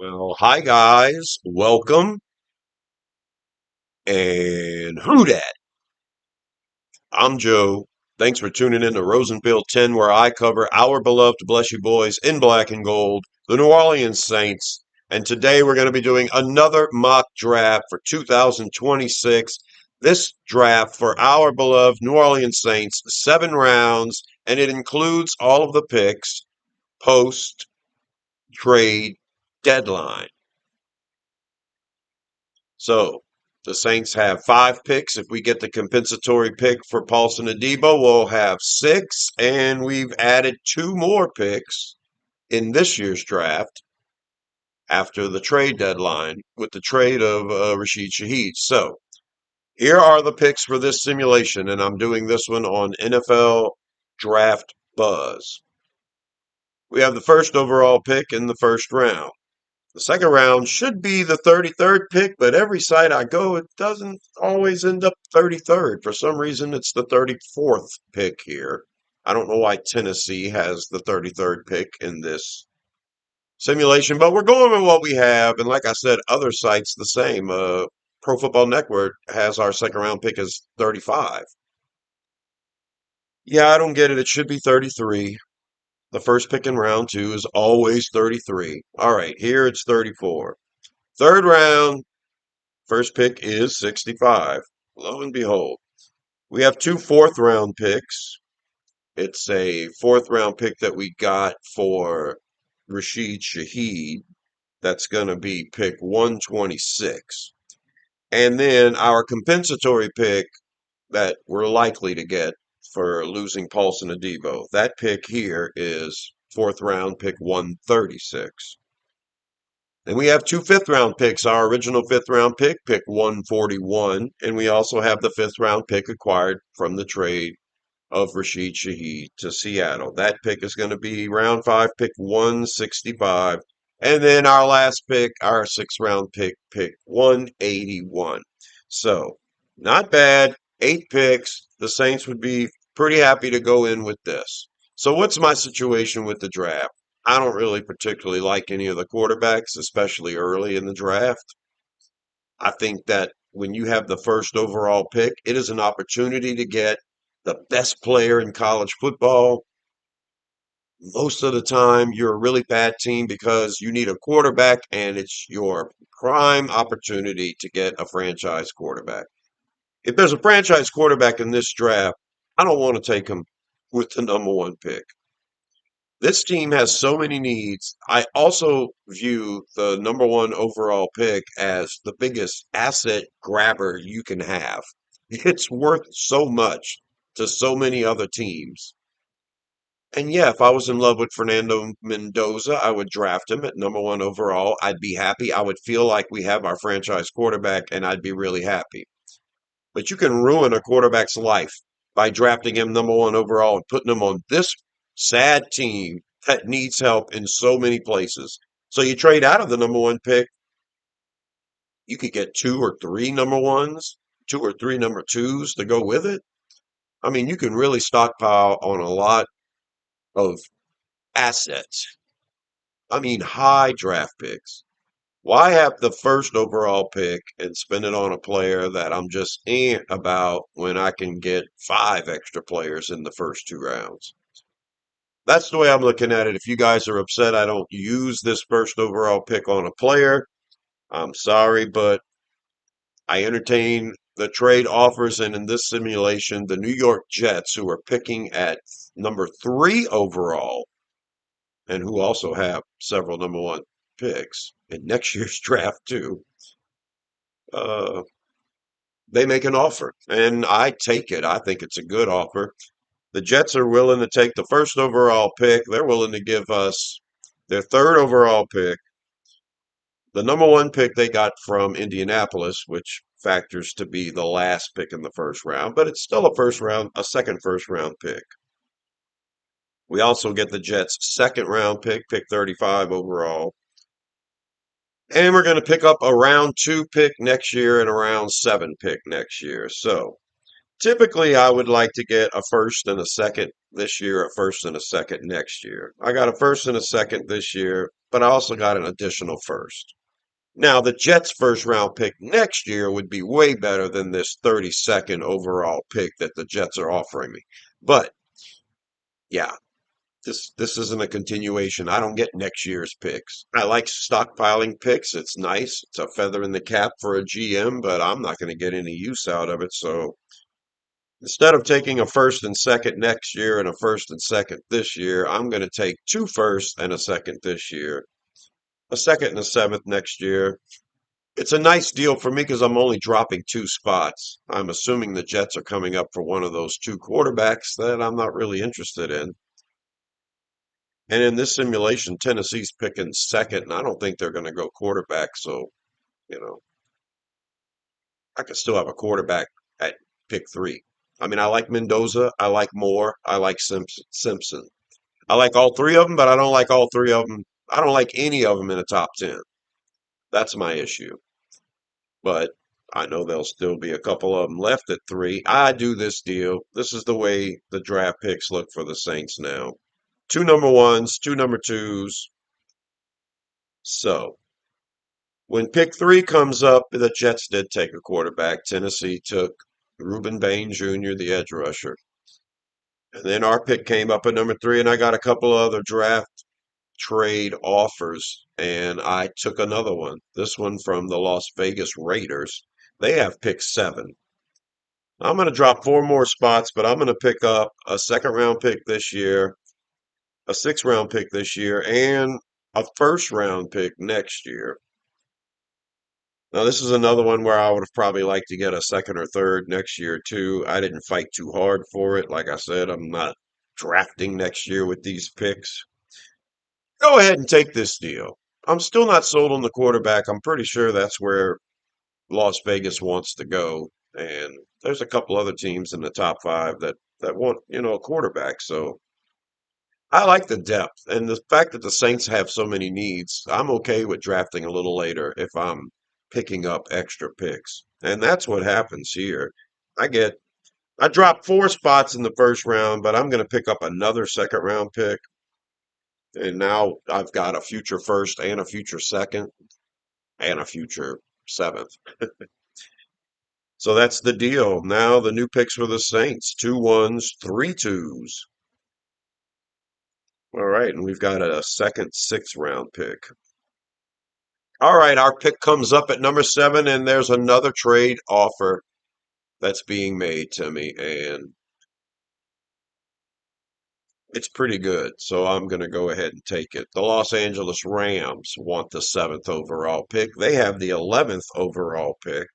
Well, hi guys, welcome, and who dat? I'm Joe. Thanks for tuning in to Rosenfield 10, where I cover our beloved Bless You Boys in black and gold, the New Orleans Saints. And today we're going to be doing another mock draft for 2026. This draft for our beloved New Orleans Saints, 7 rounds, and it includes all of the picks post trade deadline. So the Saints have 5 picks. If we get the compensatory pick for Paulson Adebo, we'll have 6. And we've added 2 more picks in this year's draft after the trade deadline with the trade of Rashid Shaheed. So here are the picks for this simulation. And I'm doing this one on NFL Draft Buzz. We have the first overall pick in the first round. The second round should be the 33rd pick, but every site I go, it doesn't always end up 33rd. For some reason, it's the 34th pick here. I don't know why Tennessee has the 33rd pick in this simulation, but we're going with what we have. And like I said, other sites the same. Pro Football Network has our second round pick as 35. Yeah, I don't get it. It should be 33. The first pick in round two is always 33. All right, here it's 34. Third round, first pick is 65. Lo and behold, we have 2 4th round picks. It's a 4th round pick that we got for Rashid Shaheed. That's going to be pick 126. And then our compensatory pick that we're likely to get for losing Paulson Adebo. That pick here is 4th round pick 136. Then we have 2 5th round picks. Our original 5th round pick, pick 141, and we also have the 5th round pick acquired from the trade of Rashid Shaheed to Seattle. That pick is going to be round 5, pick 165. And then our last pick, our 6th round pick, pick 181. So, not bad. 8 picks. The Saints would be pretty happy to go in with this. So, what's my situation with the draft? I don't really particularly like any of the quarterbacks, especially early in the draft. I think that when you have the first overall pick, it is an opportunity to get the best player in college football. Most of the time, you're a really bad team because you need a quarterback, and it's your prime opportunity to get a franchise quarterback. If there's a franchise quarterback in this draft, I don't want to take him with the number 1 pick. This team has so many needs. I also view the number 1 overall pick as the biggest asset grabber you can have. It's worth so much to so many other teams. And yeah, if I was in love with Fernando Mendoza, I would draft him at number 1 overall. I'd be happy. I would feel like we have our franchise quarterback, and I'd be really happy. But you can ruin a quarterback's life by drafting him number 1 overall and putting him on this sad team that needs help in so many places. So you trade out of the number 1 pick, you could get 2 or 3 number 1s, 2 or 3 number 2s to go with it. I mean, you can really stockpile on a lot of assets. I mean, high draft picks. Why have the first overall pick and spend it on a player that I'm just about when I can get 5 extra players in the first 2 rounds? That's the way I'm looking at it. If you guys are upset I don't use this first overall pick on a player, I'm sorry, but I entertain the trade offers. And in this simulation, the New York Jets, who are picking at number 3 overall, and who also have several number 1 picks in next year's draft too, uh, they make an offer, and I take it. I think it's a good offer. The Jets are willing to take the first overall pick. They're willing to give us their third overall pick, the number 1 pick they got from Indianapolis, which factors to be the last pick in the first round, but it's still a second first round pick. We also get the Jets' second round pick, pick 35 overall. And we're going to pick up a round 2 pick next year and a round 7 pick next year. So typically, I would like to get a first and a second this year, a first and a second next year. I got a first and a second this year. but I also got an additional first. Now, the Jets' first round pick next year would be way better than this 32nd overall pick that the Jets are offering me. But yeah, this isn't a continuation. I don't get next year's picks. I like stockpiling picks. It's nice. It's a feather in the cap for a GM, but I'm not going to get any use out of it. So instead of taking a first and second next year and a first and second this year, I'm going to take two firsts and a second this year, a second and a seventh next year. It's a nice deal for me because I'm only dropping two spots. I'm assuming the Jets are coming up for one of those two quarterbacks that I'm not really interested in. And in this simulation, Tennessee's picking second, and I don't think they're going to go quarterback. So, you know, I could still have a quarterback at pick three. I mean, I like Mendoza. I like Moore. I like Simpson. I like all three of them, but I don't like all three of them. I don't like any of them in the top 10. That's my issue. But I know there'll still be a couple of them left at three. I do this deal. This is the way the draft picks look for the Saints now. Two number ones, two number twos. So when pick three comes up, the Jets did take a quarterback. Tennessee took Reuben Bain Jr., the edge rusher. And then our pick came up at number three, and I got a couple of other draft trade offers, and I took another one. This one from the Las Vegas Raiders. They have pick seven. I'm going to drop four more spots, but I'm going to pick up a second round pick this year, a sixth round pick this year, and a first round pick next year. Now, this is another one where I would have probably liked to get a second or third next year, too. I didn't fight too hard for it. Like I said, I'm not drafting next year with these picks. Go ahead and take this deal. I'm still not sold on the quarterback. I'm pretty sure that's where Las Vegas wants to go. And there's a couple other teams in the top five that want, a quarterback. So I like the depth and the fact that the Saints have so many needs. I'm okay with drafting a little later if I'm picking up extra picks. And that's what happens here. I get I dropped four spots in the first round, but I'm going to pick up another second round pick. And now I've got a future first and a future second and a future seventh. So that's the deal. Now the new picks for the Saints: two ones, three twos. All right, and we've got a second, sixth round pick. All right, our pick comes up at number seven, and there's another trade offer that's being made to me, and it's pretty good. So I'm going to go ahead and take it. The Los Angeles Rams want the seventh overall pick. They have the 11th overall pick,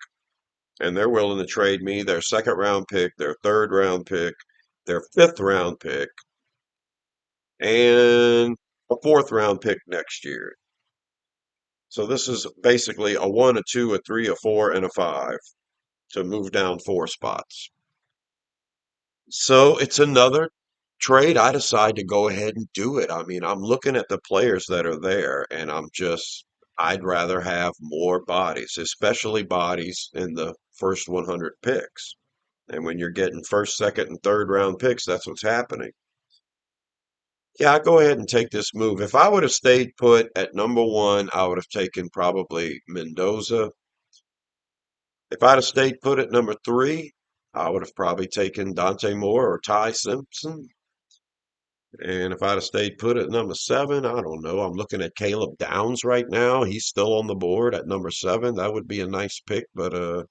and they're willing to trade me their second round pick, their third round pick, their fifth round pick, and a fourth round pick next year. So this is basically a one, a two, a three, a four, and a five to move down four spots. So it's another trade. I decide to go ahead and do it. I mean, I'm looking at the players that are there, and I'd rather have more bodies, especially bodies in the first 100 picks. And when you're getting first, second, and third round picks, that's what's happening. Yeah, I'll go ahead and take this move. If I would have stayed put at number one, I would have taken probably Mendoza. If I'd have stayed put at number three, I would have probably taken Dante Moore or Ty Simpson. And if I'd have stayed put at number seven, I don't know. I'm looking at Caleb Downs right now. He's still on the board at number seven. That would be a nice pick, but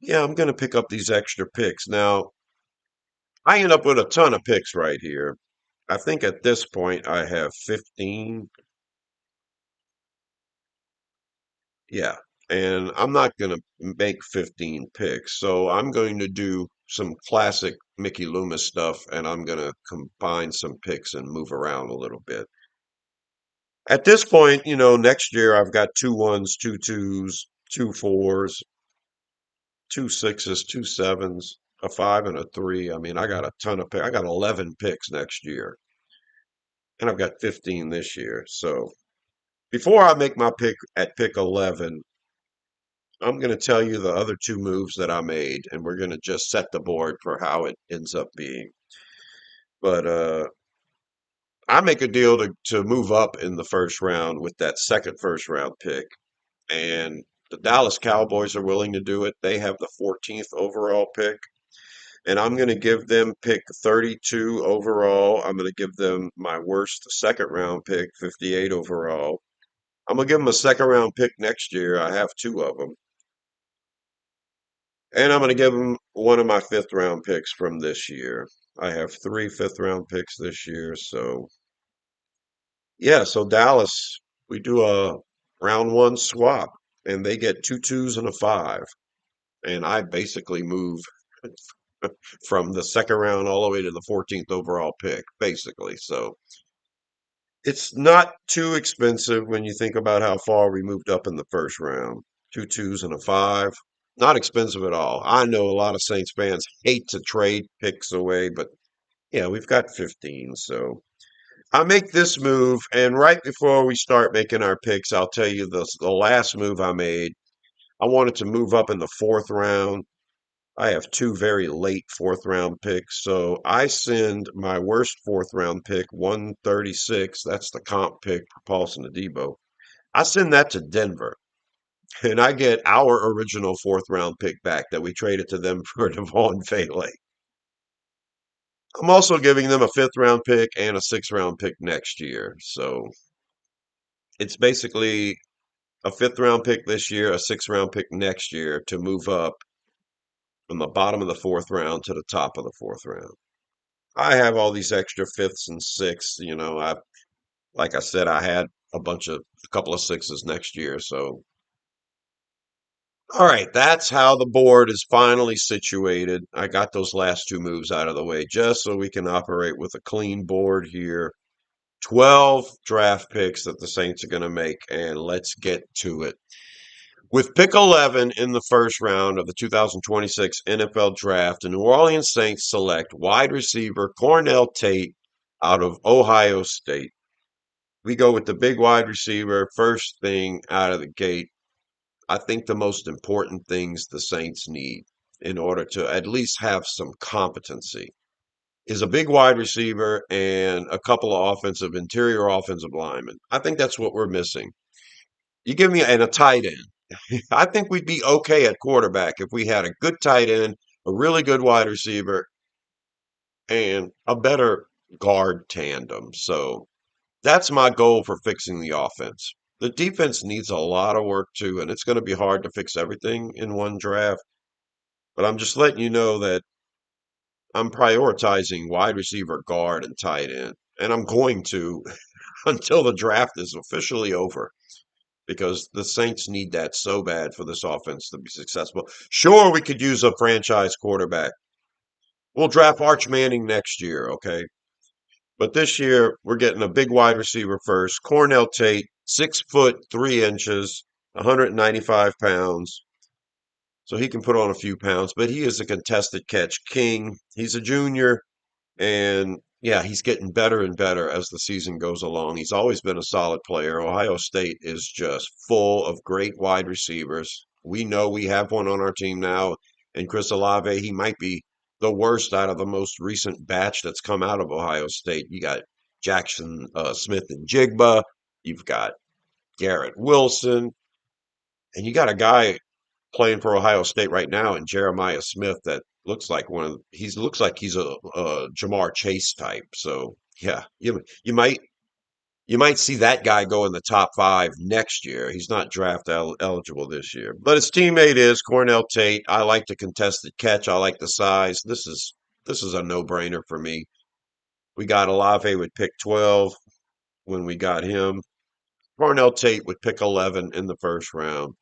yeah, I'm gonna pick up these extra picks. Now, I end up with a ton of picks right here. I think at this point I have 15. Yeah, and I'm not going to make 15 picks, so I'm going to do some classic Mickey Loomis stuff, and I'm going to combine some picks and move around a little bit. At this point, next year I've got two ones, two twos, two fours, two sixes, two sevens, a five, and a three. I mean, I got a ton of picks. I got 11 picks next year, and I've got 15 this year. So before I make my pick at pick 11, I'm going to tell you the other two moves that I made, and we're going to just set the board for how it ends up being. But I make a deal to move up in the first round with that second first round pick. And the Dallas Cowboys are willing to do it. They have the 14th overall pick. And I'm going to give them pick 32 overall. I'm going to give them my worst second round pick, 58 overall. I'm going to give them a second round pick next year. I have two of them. And I'm going to give them one of my fifth round picks from this year. I have three fifth round picks this year. So, yeah, so Dallas, we do a round one swap, and they get two twos and a five. And I basically move from the second round all the way to the 14th overall pick, basically. So it's not too expensive when you think about how far we moved up in the first round. Two twos and a five. Not expensive at all. I know a lot of Saints fans hate to trade picks away, but yeah, we've got 15. So I make this move, and right before we start making our picks, I'll tell you the last move I made. I wanted to move up in the fourth round. I have two very late fourth round picks. So I send my worst fourth round pick, 136. That's the comp pick for Paulson Adebo. I send that to Denver. And I get our original fourth round pick back that we traded to them for Devon Vele. I'm also giving them a fifth round pick and a sixth round pick next year. So it's basically a fifth round pick this year, a sixth round pick next year to move up from the bottom of the fourth round to the top of the fourth round. I have all these extra fifths and sixths. Like I said, I had a couple of sixes next year. So, all right, that's how the board is finally situated. I got those last two moves out of the way just so we can operate with a clean board here. 12 draft picks that the Saints are going to make, and let's get to it. With pick 11 in the first round of the 2026 NFL Draft, the New Orleans Saints select wide receiver Cornell Tate out of Ohio State. We go with the big wide receiver first thing out of the gate. I think the most important things the Saints need in order to at least have some competency is a big wide receiver and a couple of interior offensive linemen. I think that's what we're missing. You give me and a tight end. I think we'd be okay at quarterback if we had a good tight end, a really good wide receiver, and a better guard tandem. So that's my goal for fixing the offense. The defense needs a lot of work too, and it's going to be hard to fix everything in one draft. But I'm just letting you know that I'm prioritizing wide receiver, guard, and tight end. And I'm going to until the draft is officially over because the Saints need that so bad for this offense to be successful. Sure, we could use a franchise quarterback. We'll draft Arch Manning next year, okay? But this year, we're getting a big wide receiver first. Cornell Tate, 6 foot 3 inches, 195 pounds. So he can put on a few pounds, but he is a contested catch king. He's a junior, and yeah, he's getting better and better as the season goes along. He's always been a solid player. Ohio State is just full of great wide receivers. We know we have one on our team now, and Chris Olave, he might be the worst out of the most recent batch that's come out of Ohio State. You got Jackson Smith and Jigba. You've got Garrett Wilson, and you got a guy playing for Ohio State right now and Jeremiah Smith that looks like he's a Jamar Chase type. So yeah, you might see that guy go in the top five next year. He's not eligible this year, but his teammate is Cornell Tate. I like the contested catch. I like the size. This is a no brainer for me. We got Olave with pick 12 when we got him. Cornell Tate with pick 11 in the first round.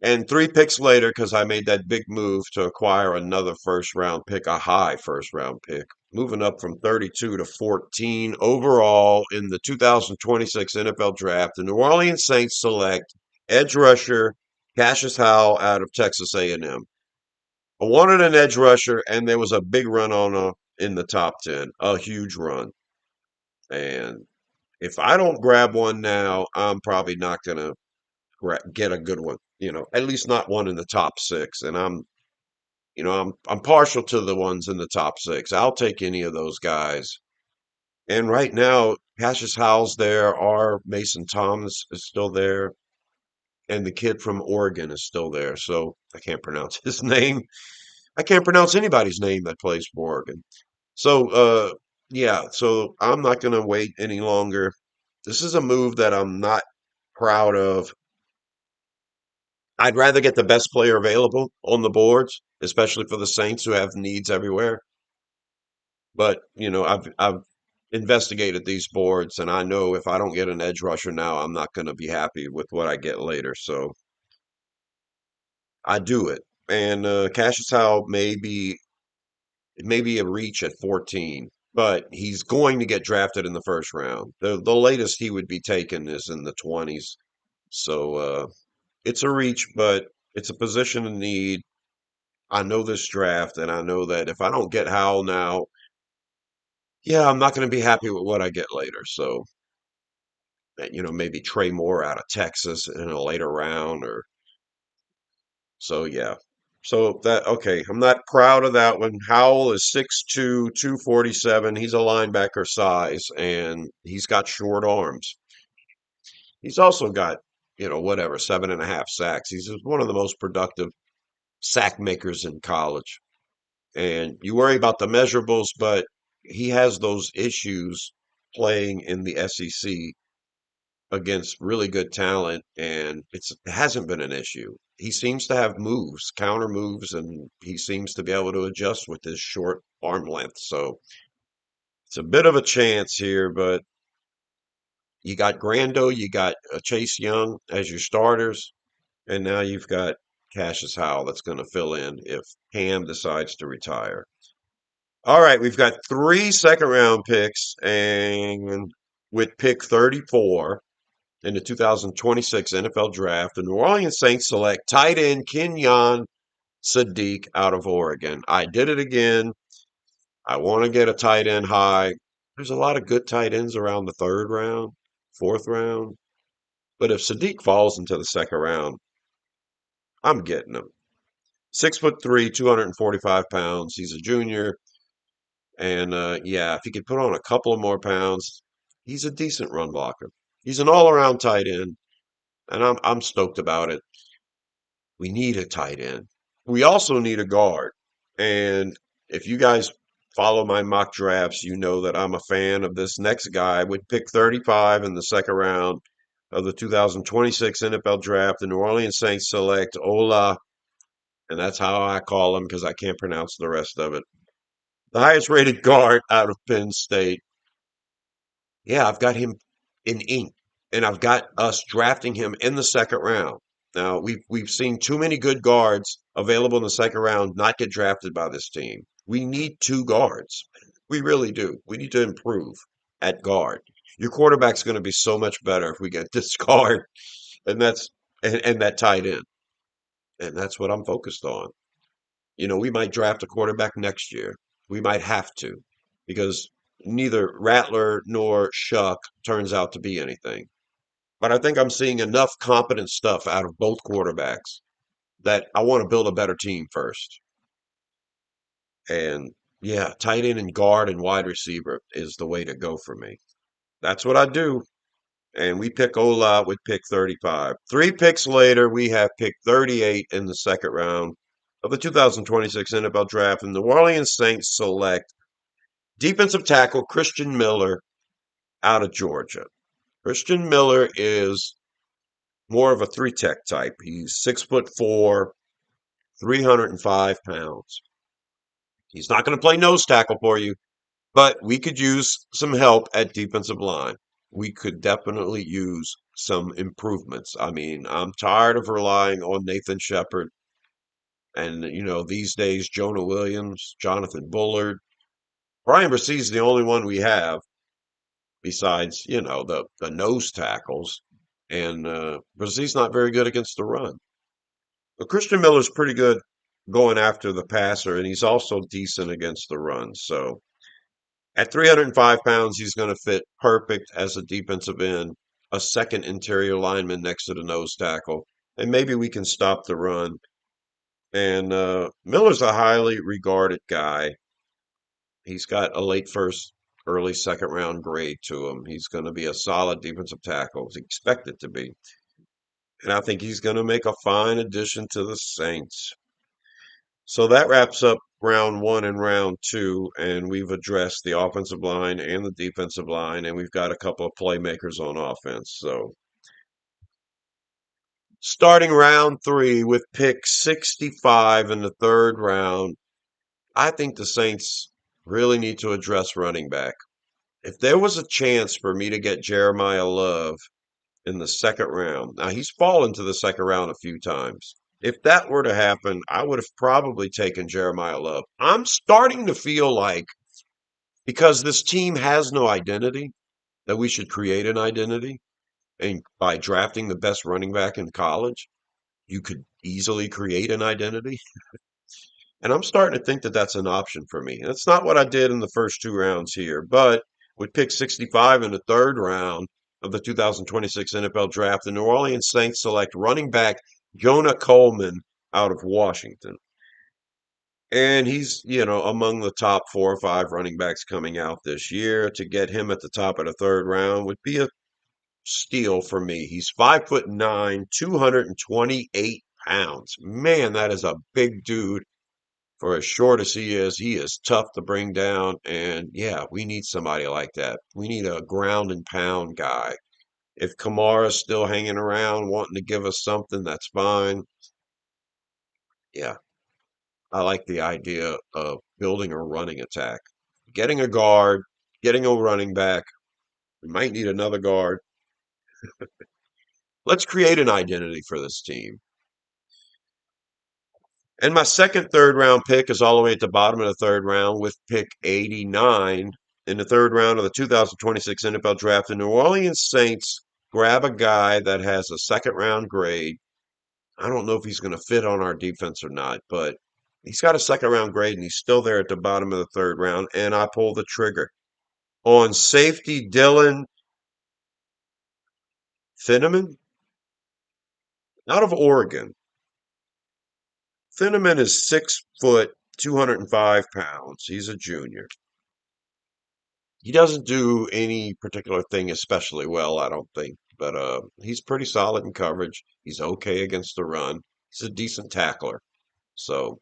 And three picks later, because I made that big move to acquire another first round pick, a high first round pick, moving up from 32 to 14 overall in the 2026 NFL Draft. The New Orleans Saints select edge rusher Cassius Howell out of Texas A&M. I wanted an edge rusher, and there was a big run on in the top 10, a huge run. And if I don't grab one now, I'm probably not going to get a good one. At least not one in the top six. And I'm partial to the ones in the top six. I'll take any of those guys. And right now, Cassius Howell's there, our Mason Thomas is still there, and the kid from Oregon is still there. So I can't pronounce his name. I can't pronounce anybody's name that plays for Oregon. So, yeah, so I'm not going to wait any longer. This is a move that I'm not proud of. I'd rather get the best player available on the boards, especially for the Saints who have needs everywhere. But, I've investigated these boards and I know if I don't get an edge rusher now, I'm not going to be happy with what I get later. So I do it. And Cassius Howell maybe a reach at 14, but he's going to get drafted in the first round. The latest he would be taken is in the 20s. So it's a reach, but it's a position of need. I know this draft, and I know that if I don't get Howell now, yeah, I'm not going to be happy with what I get later. So, maybe Trey Moore out of Texas in a later round, or so, yeah. So okay, I'm not proud of that one. Howell is 6'2", 247. He's a linebacker size, and he's got short arms. He's also got, whatever, 7.5 sacks. He's one of the most productive sack makers in college. And you worry about the measurables, but he has those issues playing in the SEC against really good talent, and it hasn't been an issue. He seems to have moves, counter moves, and he seems to be able to adjust with his short arm length. So it's a bit of a chance here, but you got Grando, you got Chase Young as your starters, and now you've got Cassius Howell that's going to fill in if Cam decides to retire. All right, we've got 3 second-round picks, and with pick 34 in the 2026 NFL Draft, the New Orleans Saints select tight end Kenyon Sadiq out of Oregon. I did it again. I want to get a tight end high. There's a lot of good tight ends around the third round, fourth round. But if Sadiq falls into the second round, I'm getting him. 6'3", 245 pounds. He's a junior. And yeah, if he could put on a couple of more pounds, he's a decent run blocker. He's an all-around tight end, and I'm stoked about it. We need a tight end. We also need a guard. And if you guys follow my mock drafts, you know that I'm a fan of this next guy. With pick 35 in the second round of the 2026 NFL Draft, the New Orleans Saints select Ola, and that's how I call him because I can't pronounce the rest of it. The highest rated guard out of Penn State. Yeah, I've got him in ink, and I've got us drafting him in the second round. Now, we've seen too many good guards available in the second round not get drafted by this team. We need two guards. We really do. We need to improve at guard. Your quarterback's going to be so much better if we get this guard, and and that tight end, and that's what I'm focused on. We might draft a quarterback next year. We might have to, because neither Rattler nor Shuck turns out to be anything. But I think I'm seeing enough competent stuff out of both quarterbacks that I want to build a better team first. And yeah, tight end and guard and wide receiver is the way to go for me. That's what I do. And we pick Ola with pick 35. 3 picks later, we have pick 38 in the second round of the 2026 NFL Draft. And the New Orleans Saints select defensive tackle Christian Miller out of Georgia. Christian Miller is more of a three-tech type. He's 6'4", 305 pounds. He's not going to play nose tackle for you, but we could use some help at defensive line. We could definitely use some improvements. I mean, I'm tired of relying on Nathan Shepard and, these days, Jonah Williams, Jonathan Bullard. Brian Bresee is the only one we have besides, the nose tackles. And Bresee's not very good against the run. But Christian Miller's pretty good going after the passer, and he's also decent against the run. So at 305 pounds, he's going to fit perfect as a defensive end, a second interior lineman next to the nose tackle, and maybe we can stop the run. And Miller's a highly regarded guy. He's got a late first early second round grade to him. He's going to be a solid defensive tackle. He's expected to be. And I think he's going to make a fine addition to the Saints. So that wraps up round one and round two, and we've addressed the offensive line and the defensive line, and we've got a couple of playmakers on offense. So starting round three with pick 65 in the third round, I think the Saints really need to address running back. If there was a chance for me to get Jeremiah Love in the second round, now he's fallen to the second round a few times. If that were to happen, I would have probably taken Jeremiah Love. I'm starting to feel like because this team has no identity, that we should create an identity. And by drafting the best running back in college, you could easily create an identity. And I'm starting to think that that's an option for me. And it's not what I did in the first two rounds here, but with pick 65 in the third round of the 2026 NFL Draft, the New Orleans Saints select running back Jonah Coleman out of Washington. And he's, among the top 4 or 5 running backs coming out this year. To get him at the top of the third round would be a steal for me. He's 5'9", 228 pounds. Man, that is a big dude for as short as he is. He is tough to bring down. And yeah, we need somebody like that. We need a ground and pound guy. If Kamara's still hanging around wanting to give us something, that's fine. Yeah, I like the idea of building a running attack. Getting a guard, getting a running back. We might need another guard. Let's create an identity for this team. And my second third round pick is all the way at the bottom of the third round with pick 89 in the third round of the 2026 NFL Draft. The New Orleans Saints grab a guy that has a second round grade. I don't know if he's going to fit on our defense or not, but he's got a second round grade and he's still there at the bottom of the third round. And I pull the trigger on safety Dylan Finneman out of Oregon. Finneman is 6 foot, 205 pounds. He's a junior. He doesn't do any particular thing especially well, I don't think, but he's pretty solid in coverage. He's okay against the run. He's a decent tackler. So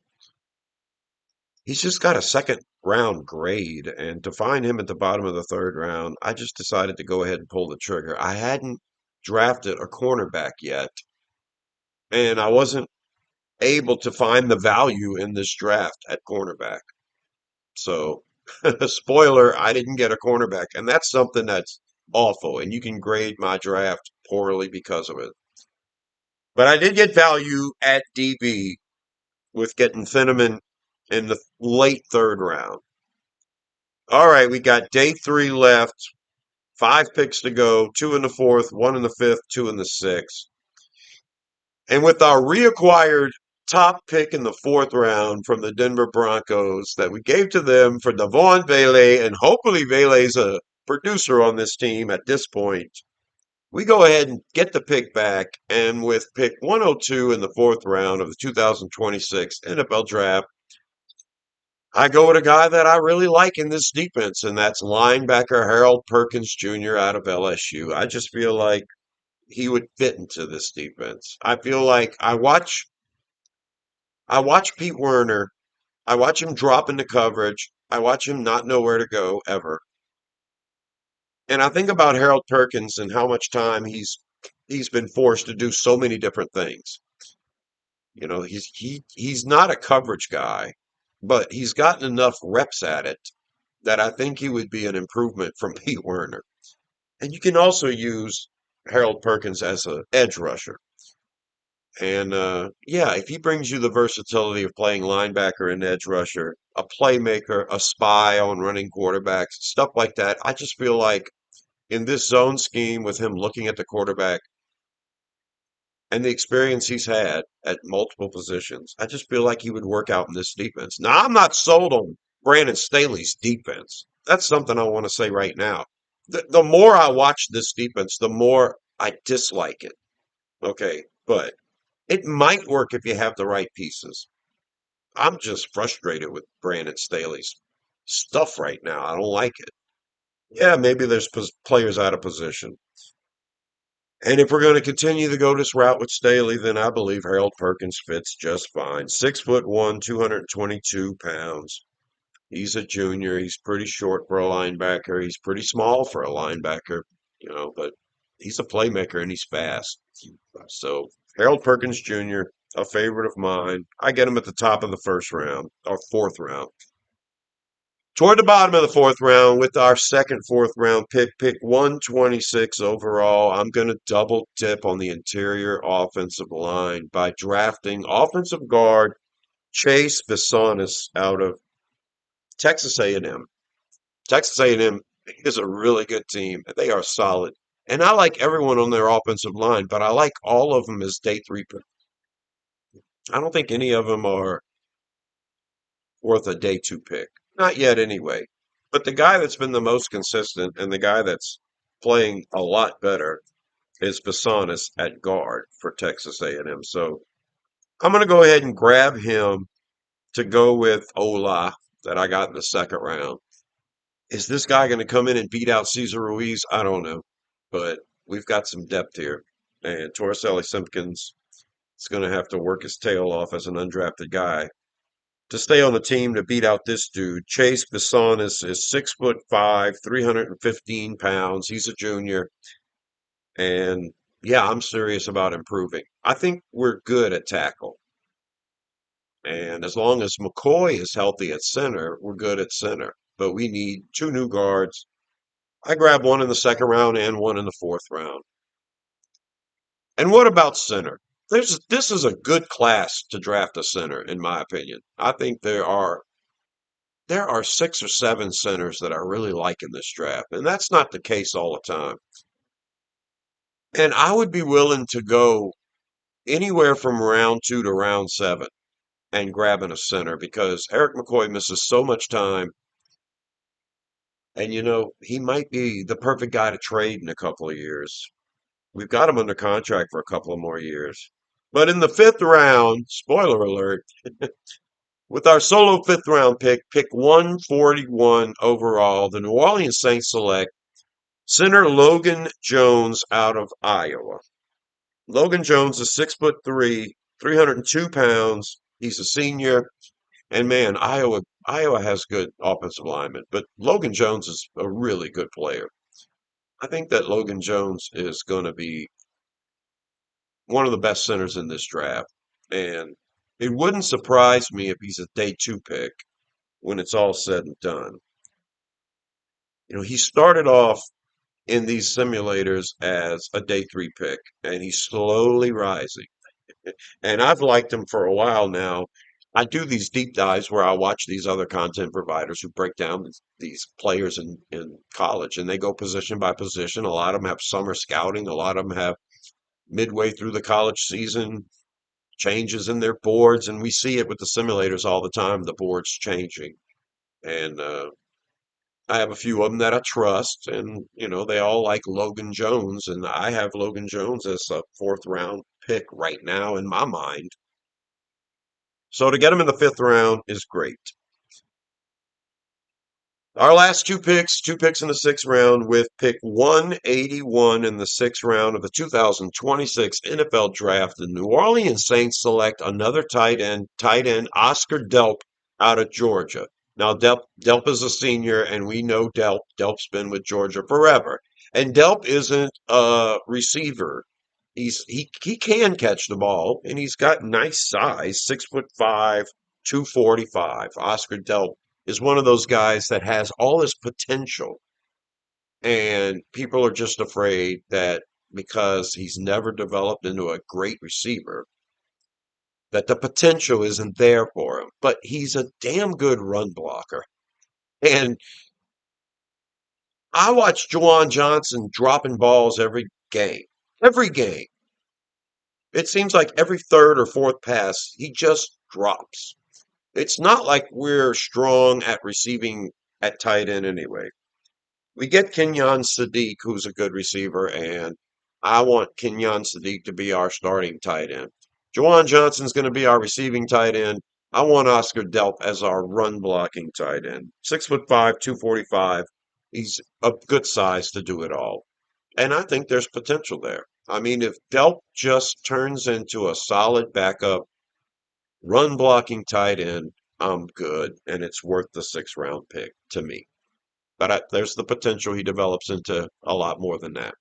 he's just got a second round grade, and to find him at the bottom of the third round, I just decided to go ahead and pull the trigger. I hadn't drafted a cornerback yet, and I wasn't able to find the value in this draft at cornerback. So, spoiler, I didn't get a cornerback, and that's something that's awful, and you can grade my draft poorly because of it. But I did get value at DB with getting Finneman in the late third round. All right, we got day three left, 5 picks to go, 2 in the fourth, 1 in the fifth, 2 in the sixth. And with our reacquired top pick in the fourth round from the Denver Broncos that we gave to them for Devon Vele, and hopefully Vele's a producer on this team at this point, we go ahead and get the pick back. And with pick 102 in the fourth round of the 2026 NFL Draft, I go with a guy that I really like in this defense, and that's linebacker Harold Perkins Jr. out of LSU. I just feel like he would fit into this defense. I feel like I watch Pete Werner. I watch him drop into coverage. I watch him not know where to go ever. And I think about Harold Perkins and how much time he's been forced to do so many different things. He's not a coverage guy, but he's gotten enough reps at it that I think he would be an improvement from Pete Werner. And you can also use Harold Perkins as an edge rusher. And yeah, if he brings you the versatility of playing linebacker and edge rusher, a playmaker, a spy on running quarterbacks, stuff like that, I just feel like in this zone scheme with him looking at the quarterback and the experience he's had at multiple positions, I just feel like he would work out in this defense. Now, I'm not sold on Brandon Staley's defense. That's something I want to say right now. The more I watch this defense, the more I dislike it. Okay, but it might work if you have the right pieces. I'm just frustrated with Brandon Staley's stuff right now. I don't like it. Yeah, maybe there's players out of position. And if we're going to continue to go this route with Staley, then I believe Harold Perkins fits just fine. 6'1", 222 pounds. He's a junior. He's pretty short for a linebacker. He's pretty small for a linebacker, but he's a playmaker and he's fast. So Harold Perkins Jr., a favorite of mine. I get him at the top of the first round or fourth round. Toward the bottom of the fourth round with our second fourth round pick 126 overall. I'm going to double dip on the interior offensive line by drafting offensive guard Chase Visonis out of Texas A&M. Texas A&M is a really good team. They are solid. And I like everyone on their offensive line, but I like all of them as day three pick. I don't think any of them are worth a day two pick. Not yet, anyway. But the guy that's been the most consistent and the guy that's playing a lot better is Basanis at guard for Texas A&M. So I'm going to go ahead and grab him to go with Ola that I got in the second round. Is this guy going to come in and beat out Cesar Ruiz? I don't know, but we've got some depth here, and Torricelli Simpkins is going to have to work his tail off as an undrafted guy to stay on the team to beat out this dude. Chase Bisson is 6'5", 315 pounds. He's a junior. And yeah, I'm serious about improving. I think we're good at tackle. And as long as McCoy is healthy at center, we're good at center. But we need two new guards. I grabbed one in the second round and one in the fourth round. And what about center? This is a good class to draft a center, in my opinion. I think there are 6 or 7 centers that I really like in this draft, and that's not the case all the time. And I would be willing to go anywhere from round 2 to round 7 and grabbing a center because Eric McCoy misses so much time, and he might be the perfect guy to trade in a couple of years. We've got him under contract for a couple of more years. But in the fifth round, spoiler alert, with our solo fifth round pick 141 overall, the New Orleans Saints select center Logan Jones out of Iowa. Logan Jones is 6'3", 302 pounds. He's a senior, and man, Iowa has good offensive linemen, but Logan Jones is a really good player. I think that Logan Jones is going to be one of the best centers in this draft, and it wouldn't surprise me if he's a day two pick when it's all said and done. He started off in these simulators as a day three pick, and he's slowly rising. And I've liked him for a while now. I do these deep dives where I watch these other content providers who break down these players in college, and they go position by position. A lot of them have summer scouting. A lot of them have midway through the college season changes in their boards, and we see it with the simulators all the time. The boards changing, and I have a few of them that I trust, and they all like Logan Jones, and I have Logan Jones as a fourth round pick right now in my mind. So to get him in the fifth round is great. Our last two picks in the sixth round with pick 181 in the sixth round of the 2026 NFL Draft. The New Orleans Saints select another tight end Oscar Delp out of Georgia. Now, Delp is a senior, and we know Delp. Delp's been with Georgia forever. And Delp isn't a receiver. He can catch the ball, and he's got nice size, 6'5", 245. Oscar Delp is one of those guys that has all this potential, and people are just afraid that because he's never developed into a great receiver, that the potential isn't there for him. But he's a damn good run blocker. And I watch Juwan Johnson dropping balls every game. Every game. It seems like every third or fourth pass, he just drops. It's not like we're strong at receiving at tight end anyway. We get Kenyon Sadiq, who's a good receiver, and I want Kenyon Sadiq to be our starting tight end. Juwan Johnson's going to be our receiving tight end. I want Oscar Delp as our run blocking tight end. 6'5", 245. He's a good size to do it all. And I think there's potential there. I mean, if Delp just turns into a solid backup, run blocking tight end, I'm good. And it's worth the 6th round pick to me. But there's the potential he develops into a lot more than that.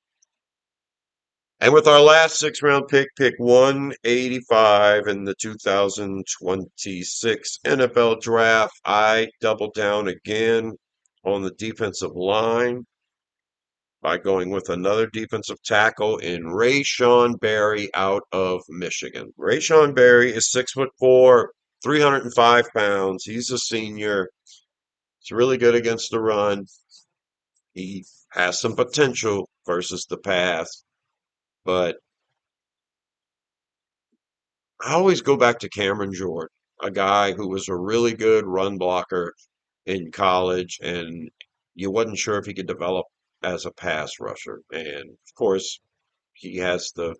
And with our last 6th round pick, pick 185 in the 2026 NFL draft, I double down again on the defensive line by going with another defensive tackle in Rayshon Berry out of Michigan. Rayshon Berry is 6'4", 305 pounds. He's a senior. He's really good against the run. He has some potential versus the pass, but I always go back to Cameron Jordan, a guy who was a really good run blocker in college, and you wasn't sure if he could develop as a pass rusher. And of course, he has the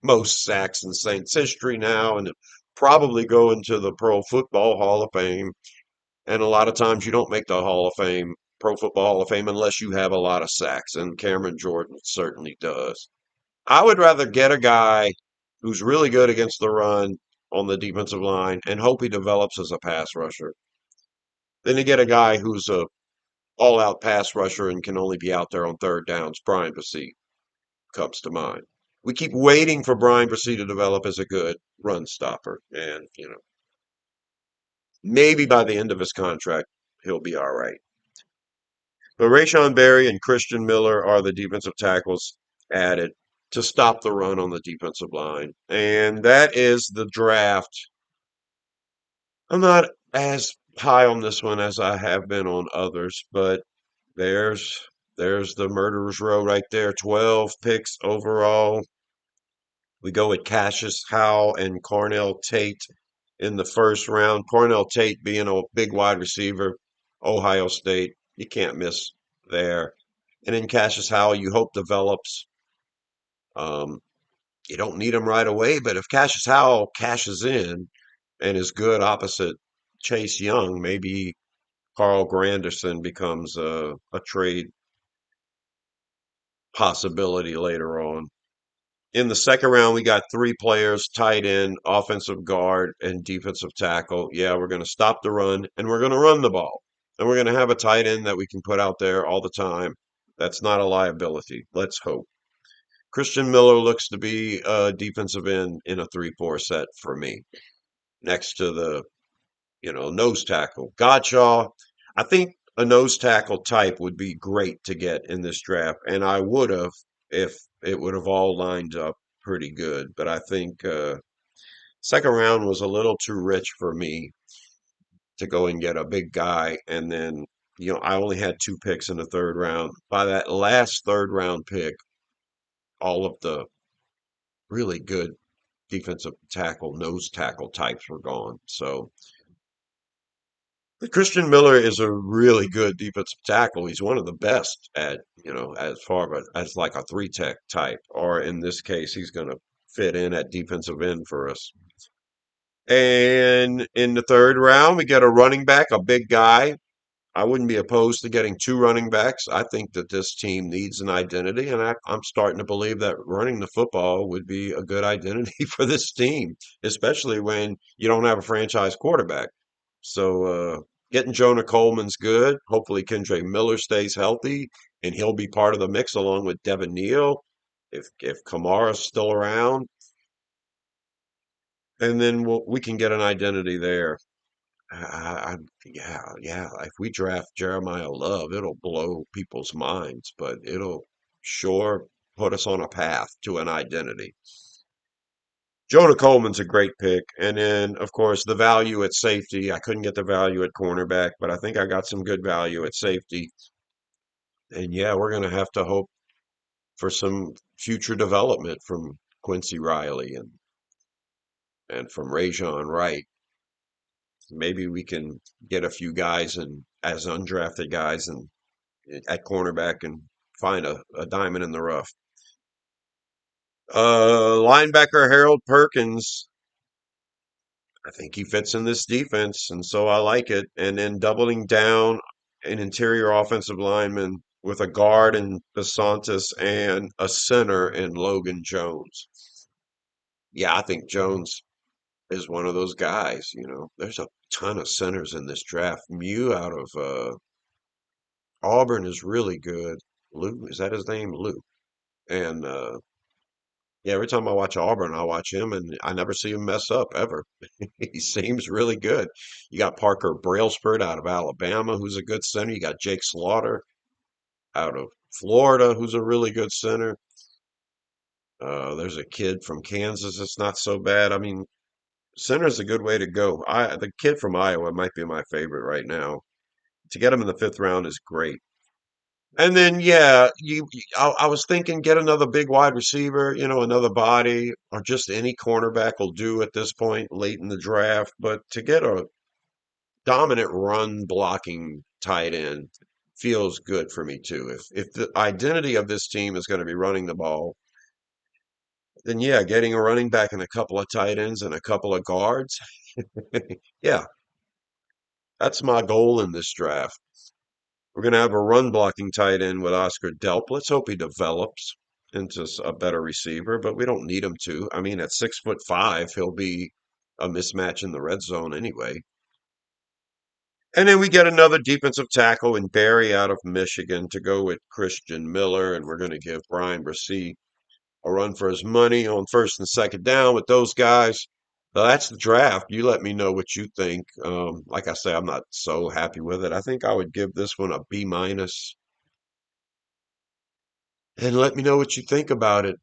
most sacks in Saints history now, and probably go into the Pro Football Hall of Fame. And a lot of times you don't make the Hall of Fame, Pro Football Hall of Fame, unless you have a lot of sacks, and Cameron Jordan certainly does. I would rather get a guy who's really good against the run on the defensive line and hope he develops as a pass rusher than to get a guy who's a all-out pass rusher and can only be out there on 3rd downs. Brian Bresee comes to mind. We keep waiting for Brian Bresee to develop as a good run stopper, and maybe by the end of his contract he'll be all right. But Rayshon Berry and Christian Miller are the defensive tackles added to stop the run on the defensive line. And that is the draft. I'm not as high on this one as I have been on others, but there's there's the murderer's row right there. 12 picks overall. We go with Cassius Howell and Cornell Tate in the 1st round. Cornell Tate being a big wide receiver, Ohio State. You can't miss there. And then Cassius Howell, you hope develops. Um, you don't need him right away, but if Cassius Howell cashes in and is good opposite Chase Young, maybe Carl Granderson becomes a trade possibility later on. In the 2nd round, we got 3 players, tight end, offensive guard, and defensive tackle. Yeah, we're going to stop the run and we're going to run the ball. And we're going to have a tight end that we can put out there all the time. That's not a liability. Let's hope. Christian Miller looks to be a defensive end in a 3-4 set for me, next to the, nose tackle. Godshaw, I think a nose tackle type would be great to get in this draft, and I would have if it would have all lined up pretty good. But I think 2nd round was a little too rich for me to go and get a big guy, and then I only had 2 picks in the 3rd round. By that last 3rd round pick, all of the really good defensive tackle, nose tackle types were gone. So Christian Miller is a really good defensive tackle. He's one of the best at, as far as like a 3 tech type, or in this case, he's going to fit in at defensive end for us. And in the 3rd round, we get a running back, a big guy. I wouldn't be opposed to getting 2 running backs. I think that this team needs an identity, and I'm starting to believe that running the football would be a good identity for this team, especially when you don't have a franchise quarterback. So getting Jonah Coleman's good. Hopefully, Kendre Miller stays healthy, and he'll be part of the mix along with Devin Neal if Kamara's still around, and then we can get an identity there. Yeah. If we draft Jeremiah Love, it'll blow people's minds, but it'll sure put us on a path to an identity. Jonah Coleman's a great pick. And then, of course, the value at safety. I couldn't get the value at cornerback, but I think I got some good value at safety. And yeah, we're going to have to hope for some future development from Quincy Riley and from Rajon Wright. Maybe we can get a few guys and as undrafted guys and at cornerback and find a diamond in the rough. Linebacker Harold Perkins, I think he fits in this defense, and so I like it. And then doubling down an interior offensive lineman, with a guard in Besantis and a center in Logan Jones. Yeah, I think Jones is one of those guys. There's a ton of centers in this draft. Mew out of Auburn is really good. Lou, is that his name? Lou. And yeah, every time I watch Auburn, I watch him, and I never see him mess up ever. He seems really good. You got Parker Brailsford out of Alabama, who's a good center. You got Jake Slaughter out of Florida, who's a really good center. There's a kid from Kansas that's not so bad. I mean, center's a good way to go. The kid from Iowa might be my favorite right now. To get him in the fifth round is great. And then, yeah, I was thinking get another big wide receiver, another body, or just any cornerback will do at this point late in the draft. But to get a dominant run blocking tight end feels good for me too. If the identity of this team is going to be running the ball, then yeah, getting a running back and a couple of tight ends and a couple of guards, yeah, that's my goal in this draft. We're going to have a run blocking tight end with Oscar Delp. Let's hope he develops into a better receiver, but we don't need him to. I mean, at 6'5", he'll be a mismatch in the red zone anyway. And then we get another defensive tackle in Barry out of Michigan to go with Christian Miller, and we're going to give Brian Bresee a run for his money on first and second down with those guys. Well, that's the draft. You let me know what you think. Like I say, I'm not so happy with it. I think I would give this one a B minus. And let me know what you think about it.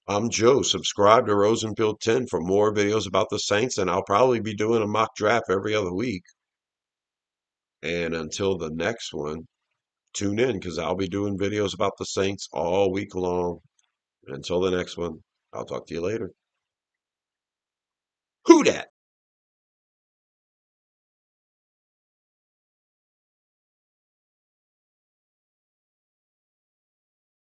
I'm Joe. Subscribe to Rosenfield 10 for more videos about the Saints, and I'll probably be doing a mock draft every other week. And until the next one, tune in because I'll be doing videos about the Saints all week long. And until the next one, I'll talk to you later. Who dat?